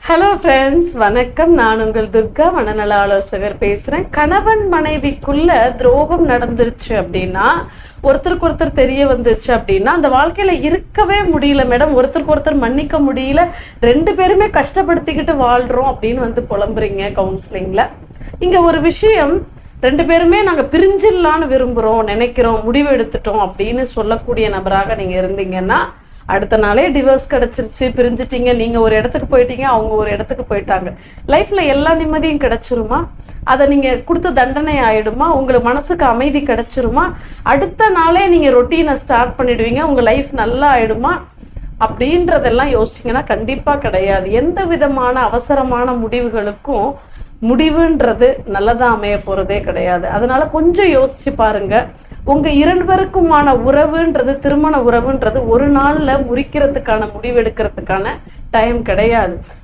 Hello friends, வணக்கம். நான் உங்கள் துர்கா, மனநல ஆலோசகர் பேசுகிறேன். கணவன் மனைவிக்குள்ள துரோகம் நடந்துருச்சு அப்படின்னா, ஒருத்தருக்கு ஒருத்தர் தெரிய வந்துருச்சு அப்படின்னா, அந்த வாழ்க்கையில் இருக்கவே முடியல மேடம், ஒருத்தருக்கு ஒருத்தர் மன்னிக்க முடியல, ரெண்டு பேருமே கஷ்டப்படுத்திக்கிட்டு வாழ்கிறோம் அப்படின்னு வந்து புலம்புறீங்க கவுன்சிலிங்கில். இங்கே ஒரு விஷயம், ரெண்டு பேருமே நாங்கள் பிரிஞ்சிடலான்னு விரும்புகிறோம், நினைக்கிறோம், முடிவு எடுத்துட்டோம் அப்படின்னு சொல்லக்கூடிய நபராக நீங்கள் இருந்தீங்கன்னா, அடுத்த நாளே டிவோர்ஸ் கிடைச்சிருச்சு, பிரிஞ்சிட்டீங்க, நீங்க ஒரு இடத்துக்கு போயிட்டீங்க, அவங்க ஒரு இடத்துக்கு போயிட்டாங்க. லைஃப்ல எல்லா நிம்மதியும் கிடைச்சிருமா? அதை நீங்க கொடுத்த தண்டனை ஆயிடுமா? உங்களுக்கு மனசுக்கு அமைதி கிடைச்சிருமா? அடுத்த நாளே நீங்க ரொட்டீனை ஸ்டார்ட் பண்ணிடுவீங்க, உங்க லைஃப் நல்லா ஆயிடுமா? அப்படின்றதெல்லாம் யோசிச்சிங்கன்னா கண்டிப்பா கிடையாது. எந்த விதமான அவசரமான முடிவுகளுக்கும் முடிவுன்றது நல்லதா அமைய போறதே கிடையாது. அதனால கொஞ்சம் யோசிச்சு பாருங்க. உங்க இரண்டு உறவுன்றது, திருமண உறவுன்றது ஒரு நாள்ல முறிக்கிறதுக்கான முடிவு எடுக்கிறதுக்கான டைம் கிடையாது.